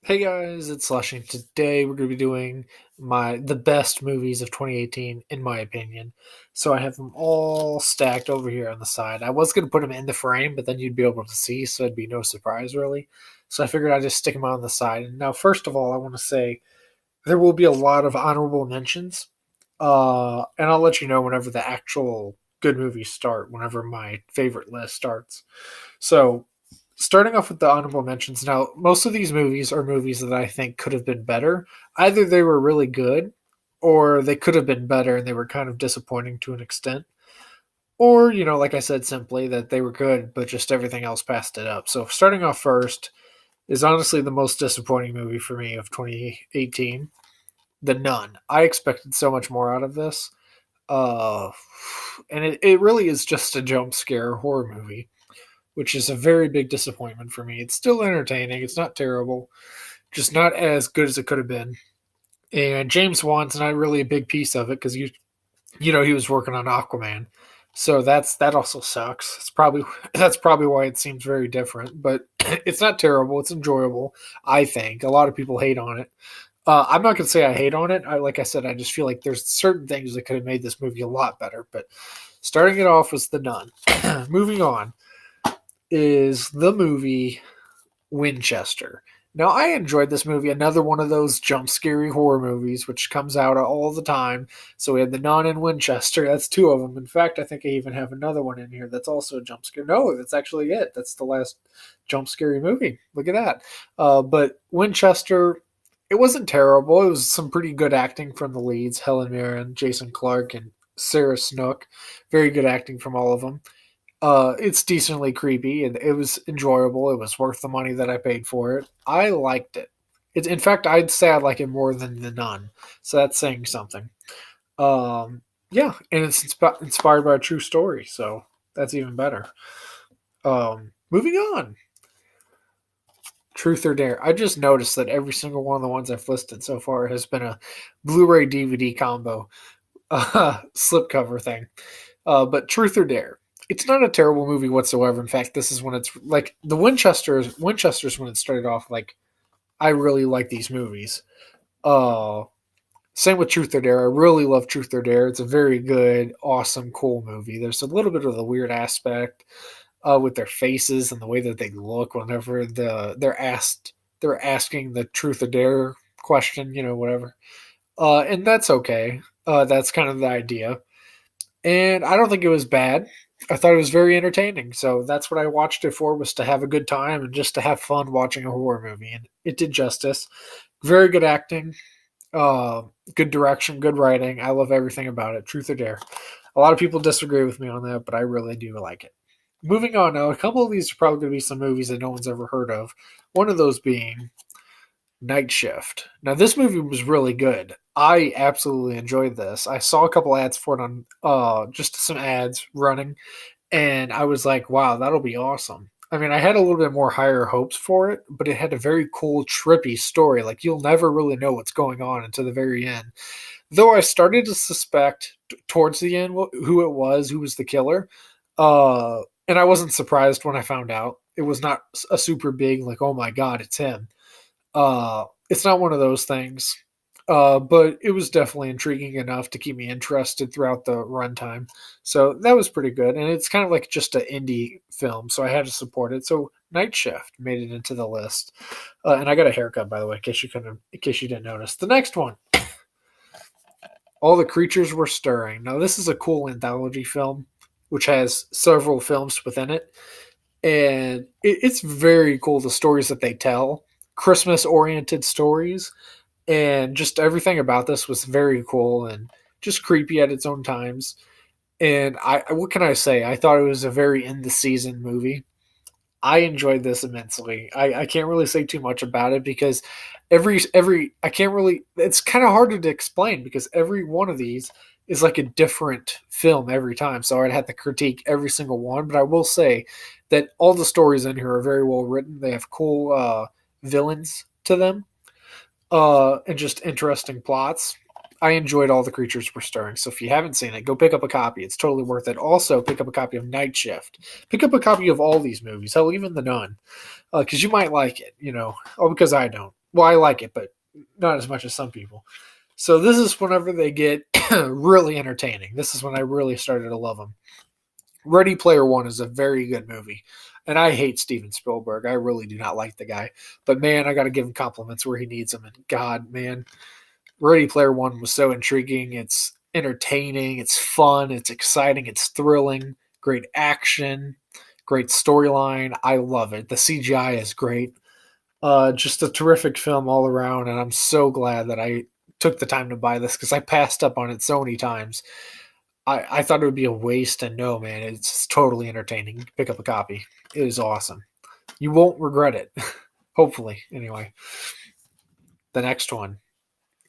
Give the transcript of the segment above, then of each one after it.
Hey guys, it's SLUSHIE. Today we're going to be doing the best movies of 2018 in my opinion. So I have them all stacked over here on the side. I was going to put them in the frame, but then you'd be able to see, so it'd be no surprise really. So I figured I'd just stick them on the side. And now, first of all, I want to say there will be a lot of honorable mentions, and I'll let you know whenever the actual good movies start. Whenever my favorite list starts. So starting off with the honorable mentions, now most of these movies are movies that I think could have been better. Either they were really good, or they could have been better and they were kind of disappointing to an extent. Or, like I said, simply that they were good, but just everything else passed it up. So starting off first is honestly the most disappointing movie for me of 2018, The Nun. I expected so much more out of this. Uh, and it really is just a jump scare horror movie, which is a very big disappointment for me. It's still entertaining. It's not terrible, just not as good as it could have been. And James Wan's not really a big piece of it because he was working on Aquaman, so that also sucks. That's probably why it seems very different, but it's not terrible. It's enjoyable. I think a lot of people hate on it. I'm not gonna say I hate on it. Like I said, I just feel like there's certain things that could have made this movie a lot better. But starting it off was The Nun. Moving on is the movie Winchester. Now, I enjoyed this movie. Another one of those jump scary horror movies, which comes out all the time. So we had The Nun and Winchester. That's two of them. In fact, I think I even have another one in here that's also a jump scare. No, that's actually it. That's the last jump scary movie. Look at that. But Winchester, it wasn't terrible. It was some pretty good acting from the leads, Helen Mirren, Jason Clarke, and Sarah Snook. Very good acting from all of them. It's decently creepy and it was enjoyable. It was worth the money that I paid for it. I liked it. In fact, I'd say I like it more than The Nun, so that's saying something. Yeah, and it's inspired by a true story, so that's even better. Moving on, Truth or Dare. I just noticed that every single one of the ones I've listed so far has been a Blu-ray DVD combo, slipcover thing. But Truth or Dare, it's not a terrible movie whatsoever. In fact, this is when it's like the Winchesters when it started off. Like I really like these movies. Uh, Same with Truth or Dare. I really love Truth or Dare. It's a very good, awesome, cool movie. There's a little bit of the weird aspect with their faces and the way that they look whenever they're asking the Truth or Dare question. Whatever. And that's okay. That's kind of the idea. And I don't think it was bad. I thought it was very entertaining. So that's what I watched it for, was to have a good time and just to have fun watching a horror movie. And it did justice. Very good acting, uh, good direction, good writing. I love everything about it. Truth or Dare. A lot of people disagree with me on that, but I really do like it. Moving on now, a couple of these are probably going to be some movies that no one's ever heard of. One of those being Night Shift. Now, this movie was really good. I absolutely enjoyed this. I saw a couple ads for it on just some ads running, and I was like, wow, that'll be awesome. I mean, I had a little bit more higher hopes for it, but it had a very cool, trippy story. Like, you'll never really know what's going on until the very end. Though I started to suspect towards the end who was the killer. And I wasn't surprised when I found out. It was not a super big, like, oh my God, it's him. It's not one of those things. But it was definitely intriguing enough to keep me interested throughout the runtime. So that was pretty good. And it's kind of like just an indie film, so I had to support it. So Night Shift made it into the list. And I got a haircut, by the way, in case you didn't notice. The next one, All the Creatures Were Stirring. Now, this is a cool anthology film, which has several films within it. And it's very cool, the stories that they tell. Christmas oriented stories, and just everything about this was very cool and just creepy at its own times. And what can I say? I thought it was a very in the season movie. I enjoyed this immensely. I can't really say too much about it because every I can't really. It's kind of hard to explain because every one of these is like a different film every time. So I'd have to critique every single one. But I will say that all the stories in here are very well written. They have cool villains to them, and just interesting plots. I enjoyed All the Creatures Were Stirring, so if you haven't seen it, go pick up a copy. It's totally worth it. Also, pick up a copy of Night Shift. Pick up a copy of all these movies, hell, even The Nun, because you might like it, Oh, because I don't. Well, I like it, but not as much as some people. So this is whenever they get really entertaining. This is when I really started to love them. Ready Player One is a very good movie. And I hate Steven Spielberg. I really do not like the guy. But man, I got to give him compliments where he needs them. And God, man, Ready Player One was so intriguing. It's entertaining. It's fun. It's exciting. It's thrilling. Great action. Great storyline. I love it. The CGI is great. Just a terrific film all around. And I'm so glad that I took the time to buy this because I passed up on it so many times. I thought it would be a waste, and no, man, it's totally entertaining. Pick up a copy. It is awesome. You won't regret it. Hopefully, anyway. The next one,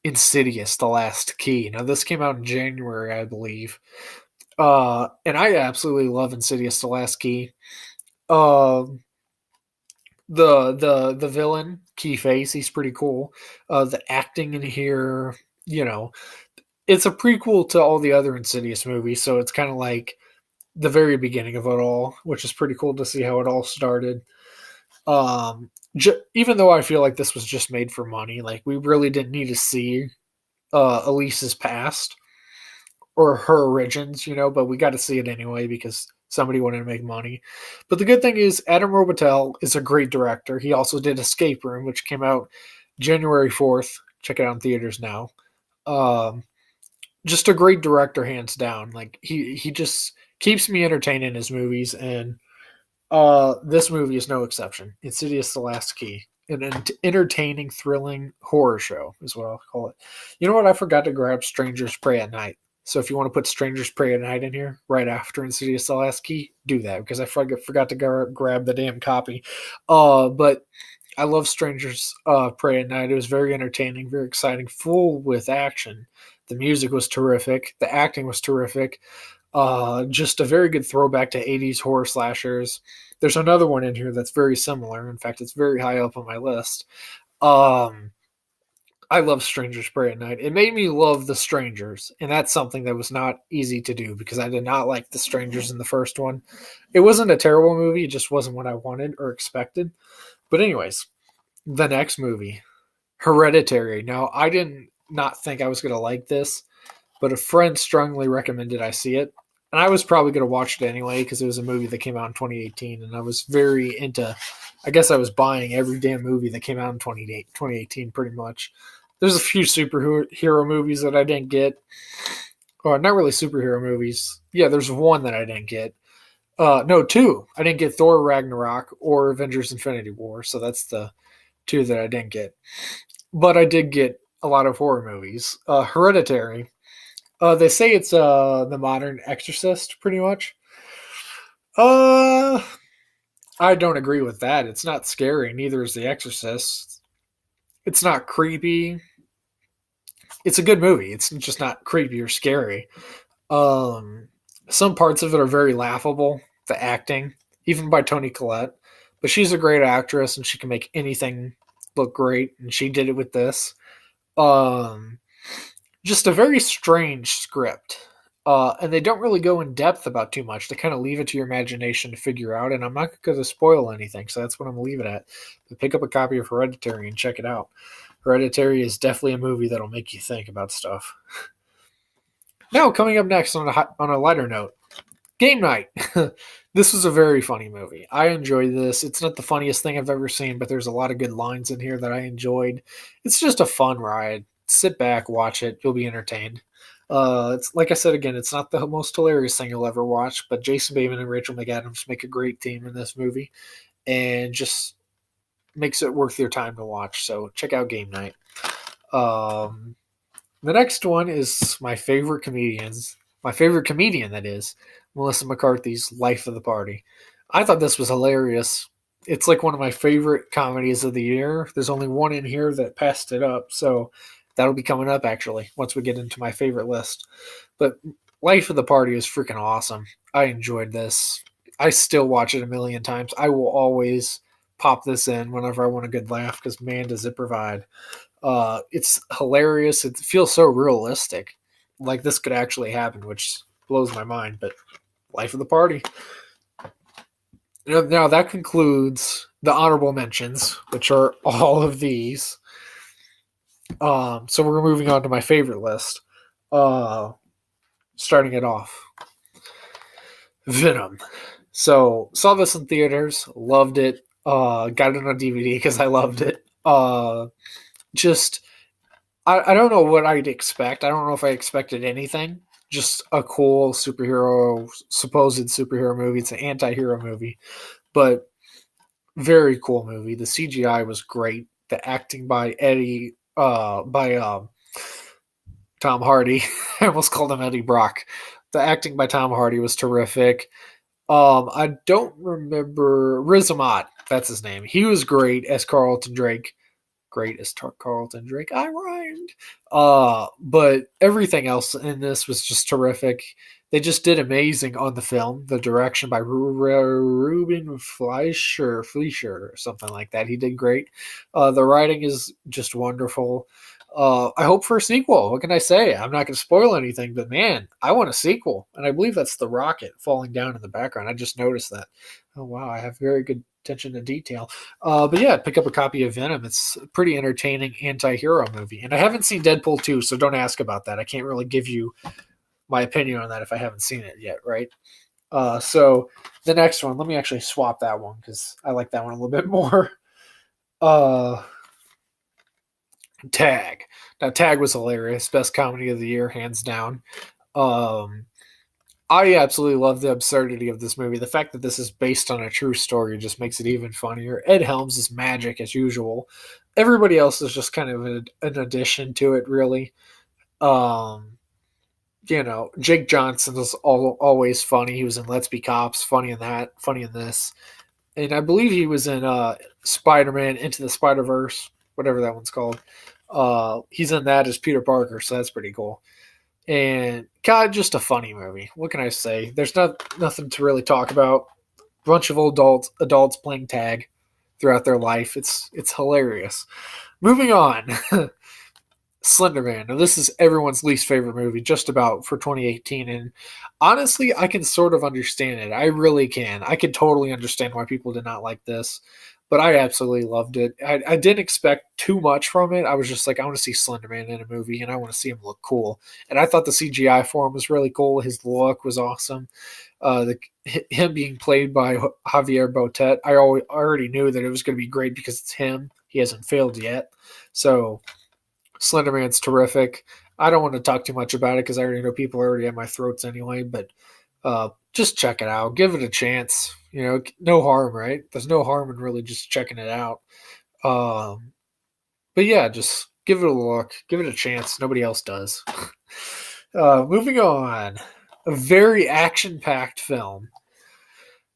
Insidious, The Last Key. Now, this came out in January, I believe. And I absolutely love Insidious, The Last Key. The villain, Keyface, he's pretty cool. The acting in here, it's a prequel to all the other Insidious movies, so it's kind of like the very beginning of it all, which is pretty cool to see how it all started. Even though I feel like this was just made for money, like we really didn't need to see Elise's past or her origins, but we got to see it anyway because somebody wanted to make money. But the good thing is Adam Robitel is a great director. He also did Escape Room, which came out January 4th. Check it out in theaters now. Just a great director, hands down. Like he just keeps me entertained in his movies, and this movie is no exception. Insidious: The Last Key, an entertaining, thrilling horror show is what I'll call it. You know what? I forgot to grab Strangers Pray at Night. So if you want to put Strangers Pray at Night in here right after Insidious: The Last Key, do that because I forgot to grab the damn copy. But I love Strangers Pray at Night. It was very entertaining, very exciting, full with action. The music was terrific. The acting was terrific. Just a very good throwback to 80s horror slashers. There's another one in here that's very similar. In fact, it's very high up on my list. I love Strangers Pray at Night. It made me love The Strangers, and that's something that was not easy to do because I did not like The Strangers in the first one. It wasn't a terrible movie. It just wasn't what I wanted or expected. But anyways, the next movie, Hereditary. Now, I didn't not think I was going to like this, but a friend strongly recommended I see it. And I was probably going to watch it anyway because it was a movie that came out in 2018. And I was very into, I guess I was buying every damn movie that came out in 2018 pretty much. There's a few superhero movies that I didn't get. Or not really superhero movies. Yeah, there's one that I didn't get. No, two. I didn't get Thor Ragnarok or Avengers Infinity War. So that's the two that I didn't get. But I did get a lot of horror movies. Hereditary. They say it's the modern Exorcist, pretty much. I don't agree with that. It's not scary. Neither is The Exorcist. It's not creepy. It's a good movie. It's just not creepy or scary. Some parts of it are very laughable. The acting, even by Toni Collette. But she's a great actress, and she can make anything look great, and she did it with this. Just a very strange script. And they don't really go in depth about too much. They kind of leave it to your imagination to figure out, and I'm not going to spoil anything, so that's what I'm going to leave it at. But pick up a copy of Hereditary and check it out. Hereditary is definitely a movie that'll make you think about stuff. Now, coming up next on a lighter note, Game Night. This was a very funny movie. I enjoyed this. It's not the funniest thing I've ever seen, but there's a lot of good lines in here that I enjoyed. It's just a fun ride. Sit back, watch it. You'll be entertained. It's like I said again, it's not the most hilarious thing you'll ever watch, but Jason Bateman and Rachel McAdams make a great team in this movie, and just makes it worth your time to watch. So check out Game Night. The next one is my favorite comedian, that is, Melissa McCarthy's Life of the Party. I thought this was hilarious. It's like one of my favorite comedies of the year. There's only one in here that passed it up, so that'll be coming up, actually, once we get into my favorite list. But Life of the Party is freaking awesome. I enjoyed this. I still watch it a million times. I will always pop this in whenever I want a good laugh, because man, does it provide. It's hilarious. It feels so realistic. Like this could actually happen, which blows my mind, but Life of the Party. Now that concludes the honorable mentions, which are all of these. So we're moving on to my favorite list. Uh, Starting it off, Venom. So saw this in theaters, loved it. Got it on DVD because I loved it. Just I don't know what I'd expect. I don't know if I expected anything. Just a cool supposed superhero movie. It's an anti-hero movie, but very cool movie. The CGI was great. The acting by Tom Hardy. I almost called him Eddie Brock. The acting by Tom Hardy was terrific. I don't remember Riz Ahmed. That's his name. He was great as Carlton Drake. Great as Carlton Drake. I rhymed. But everything else in this was just terrific. They just did amazing on the film. The direction by Ruben Fleischer, or something like that. He did great. The writing is just wonderful. I hope for a sequel. What can I say? I'm not going to spoil anything, but man, I want a sequel. And I believe that's the rocket falling down in the background. I just noticed that. Oh, wow. I have very good attention to detail. But yeah, pick up a copy of Venom. It's a pretty entertaining anti-hero movie. And I haven't seen Deadpool 2, so don't ask about that. I can't really give you my opinion on that if I haven't seen it yet, right? So the next one, let me actually swap that one because I like that one a little bit more. Tag. Now, Tag was hilarious. Best comedy of the year, hands down. Um, I absolutely love the absurdity of this movie. The fact that this is based on a true story just makes it even funnier. Ed Helms is magic as usual. Everybody else is just kind of an addition to it, really. Um, Jake Johnson is always funny. He was in Let's Be Cops, funny in that, funny in this. And I believe he was in Spider-Man Into the Spider-Verse, whatever that one's called. He's in that as Peter Parker, so that's pretty cool. And God, just a funny movie. What can I say? There's nothing to really talk about. Bunch of adults playing tag throughout their life. It's hilarious. Moving on. Slender Man. Now, this is everyone's least favorite movie, just about for 2018. And honestly, I can sort of understand it. I really can. I can totally understand why people did not like this. But I absolutely loved it. I didn't expect too much from it. I was just like, I want to see Slender Man in a movie, and I want to see him look cool. And I thought the CGI for him was really cool. His look was awesome. Him being played by Javier Botet, I already knew that it was going to be great because it's him. He hasn't failed yet. So Slender Man's terrific. I don't want to talk too much about it because I already know people are already at my throats anyway, but just check it out. Give it a chance. No harm, right? There's no harm in really just checking it out. But yeah, just give it a look. Give it a chance. Nobody else does. Moving on. A very action-packed film.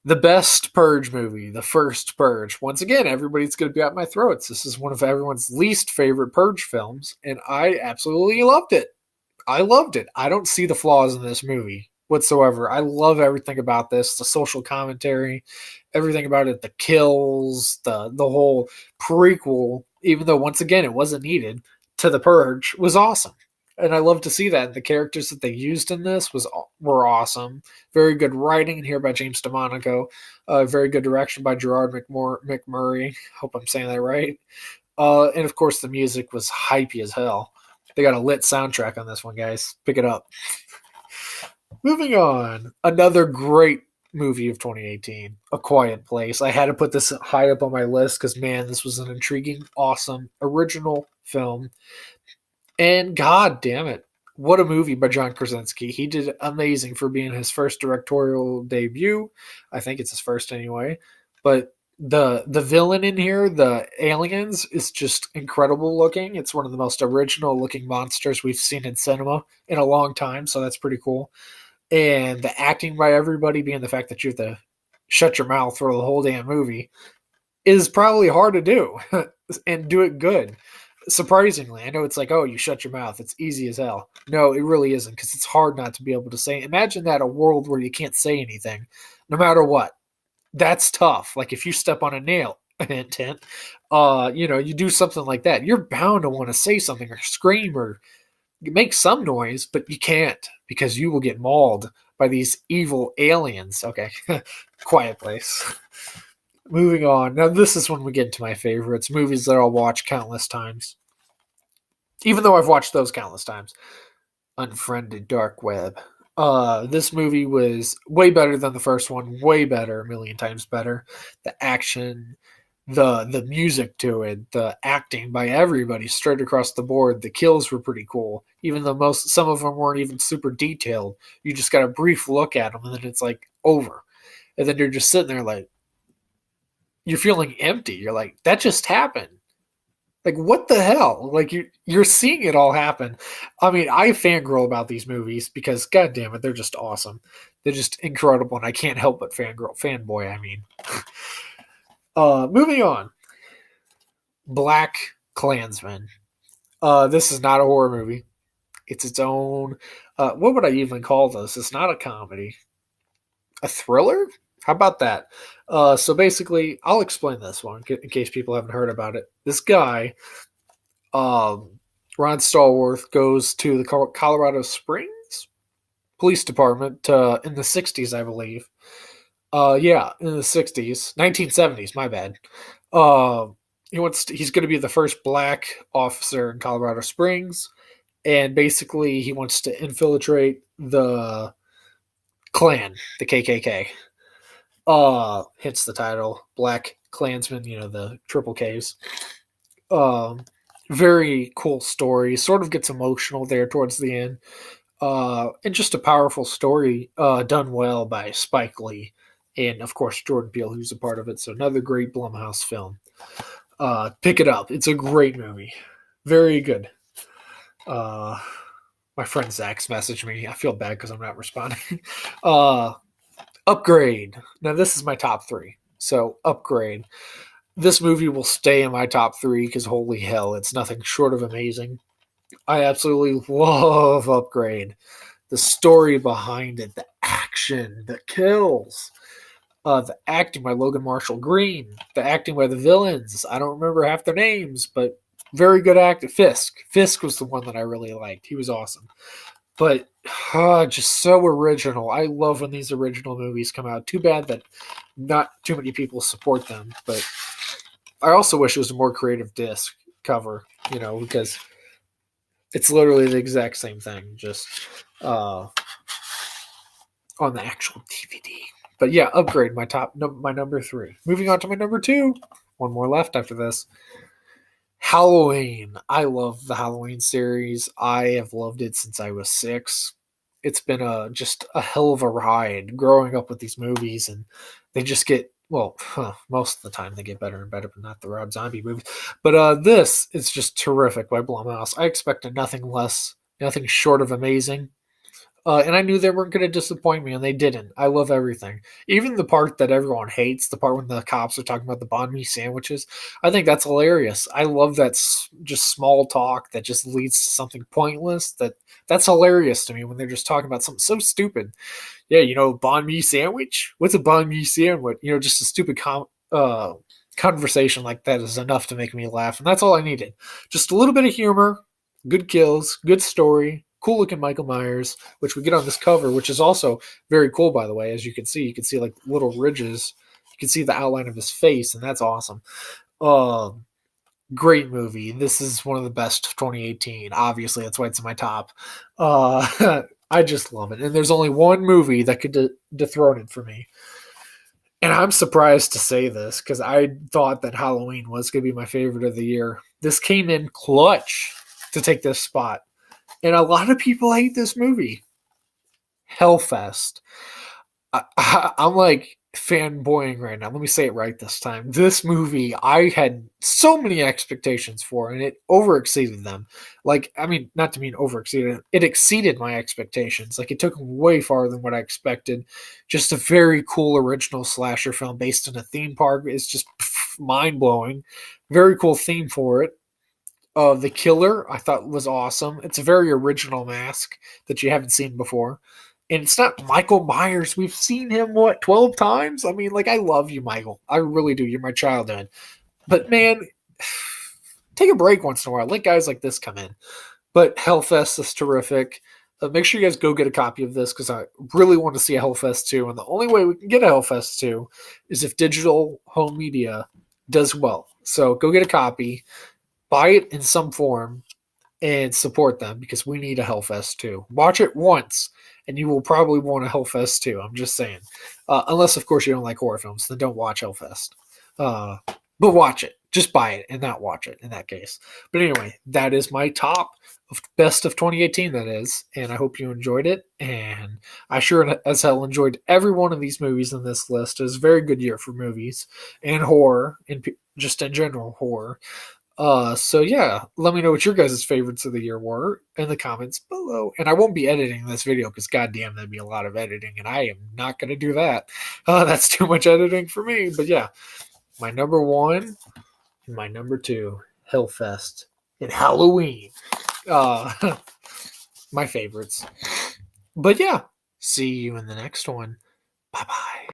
The best Purge movie, the first Purge. Once again, everybody's going to be at my throats. This is one of everyone's least favorite Purge films, and I absolutely loved it. I loved it. I don't see the flaws in this movie whatsoever. I love everything about this, the social commentary, everything about it, the kills, the whole prequel, even though once again it wasn't needed, to the Purge was awesome. And I love to see that. The characters that they used in this were awesome. Very good writing in here by James DeMonaco. Very good direction by Gerard McMurray. Hope I'm saying that right. And of course, the music was hypey as hell. They got a lit soundtrack on this one, guys. Pick it up. Moving on. Another great movie of 2018, A Quiet Place. I had to put this high up on my list because, man, this was an intriguing, awesome, original film. And god damn it, what a movie by John Krasinski. He did amazing for being his first directorial debut. I think it's his first anyway. But the villain in here, the aliens, is just incredible looking. It's one of the most original looking monsters we've seen in cinema in a long time, so that's pretty cool. And the acting by everybody, being the fact that you have to shut your mouth for the whole damn movie, is probably hard to do and do it good. Surprisingly, I know it's like, oh, you shut your mouth. It's easy as hell. No, it really isn't because it's hard not to be able to say. Imagine that, a world where you can't say anything, no matter what. That's tough. Like if you step on a nail, hint, hint, you do something like that. You're bound to want to say something or scream or make some noise, but you can't because you will get mauled by these evil aliens. Okay, Quiet Place. Moving on. Now, this is when we get into my favorites, movies that I'll watch countless times. even though I've watched those countless times. Unfriended Dark Web. This movie was way better than the first one, way better, a million times better. The action, the music to it, the acting by everybody straight across the board. The kills were pretty cool, even though some of them weren't even super detailed. You just got a brief look at them, and then it's like over, and then you're just sitting there like you're feeling empty. You're like, that just happened. Like, what the hell? Like, you're seeing it all happen. I mean, I fangirl about these movies because, god damn it, they're just awesome. They're just incredible, and I can't help but fanboy, I mean. Moving on. Black Klansman. This is not a horror movie. It's its own, what would I even call this? It's not a comedy. A thriller? How about that? So basically, I'll explain this one in case people haven't heard about it. This guy, Ron Stallworth, goes to the Colorado Springs Police Department in the 60s, I believe. Yeah, in the 60s. 1970s, my bad. He's going to be the first black officer in Colorado Springs. And basically, he wants to infiltrate the Klan, the KKK. Hence the title, Black Klansman, the triple Ks. Very cool story. Sort of gets emotional there towards the end. And just a powerful story done well by Spike Lee. And, of course, Jordan Peele, who's a part of it. So another great Blumhouse film. Pick it up. It's a great movie. Very good. My friend Zach's messaged me. I feel bad because I'm not responding. Upgrade. Now, this is my top 3. So, Upgrade. This movie will stay in my top 3 because holy hell, it's nothing short of amazing. I absolutely love Upgrade. The story behind it, the action, the kills, the acting by Logan Marshall Green, the acting by the villains. I don't remember half their names, but very good acting. Fisk. Fisk was the one that I really liked. He was awesome. But just so original. I love when these original movies come out. Too bad that not too many people support them. But I also wish it was a more creative disc cover, because it's literally the exact same thing, just on the actual DVD. But yeah, Upgrade, my number 3. Moving on to my number 2. One more left after this. Halloween. I love the Halloween series. I have loved it since I was 6. It's been just a hell of a ride growing up with these movies, and they just get, most of the time they get better and better, but not the Rob Zombie movies. But this is just terrific by Blumhouse. I expected nothing short of amazing. And I knew they weren't going to disappoint me, and they didn't. I love everything. Even the part that everyone hates, the part when the cops are talking about the banh mi sandwiches, I think that's hilarious. I love that just small talk that just leads to something pointless. That's hilarious to me when they're just talking about something so stupid. Yeah, banh mi sandwich? What's a banh mi sandwich? Just a stupid conversation like that is enough to make me laugh, and that's all I needed. Just a little bit of humor, good kills, good story, cool looking Michael Myers, which we get on this cover, which is also very cool, by the way. As you can see like little ridges. You can see the outline of his face, and that's awesome. Great movie. This is one of the best of 2018. Obviously, that's why it's in my top. I just love it. And there's only one movie that could dethrone it for me. And I'm surprised to say this because I thought that Halloween was going to be my favorite of the year. This came in clutch to take this spot. And a lot of people hate this movie. Hellfest. I'm like fanboying right now. Let me say it right this time. This movie, I had so many expectations for, and it overexceeded them. Not to mean overexceeded. It exceeded my expectations. It took way farther than what I expected. Just a very cool original slasher film based in a theme park. It's just mind-blowing. Very cool theme for it. The killer, I thought, was awesome. It's a very original mask that you haven't seen before. And it's not Michael Myers. We've seen him, 12 times? I love you, Michael. I really do. You're my childhood. But, man, take a break once in a while. Let guys like this come in. But Hellfest is terrific. Make sure you guys go get a copy of this because I really want to see a Hellfest 2. And the only way we can get a Hellfest 2 is if digital home media does well. So go get a copy. Buy it in some form and support them because we need a Hellfest too. Watch it once, and you will probably want a Hellfest too. I'm just saying. Unless, of course, you don't like horror films, then don't watch Hellfest. But watch it. Just buy it and not watch it in that case. But anyway, that is my top of best of 2018, that is. And I hope you enjoyed it. And I sure as hell enjoyed every one of these movies in this list. It was a very good year for movies and horror, and just in general horror. So yeah, let me know what your guys' favorites of the year were in the comments below. And I won't be editing this video because goddamn, that'd be a lot of editing, and I am not going to do that. That's too much editing for me. But yeah, my number one and my number two, Hellfest and Halloween. My favorites. But yeah, see you in the next one. Bye bye.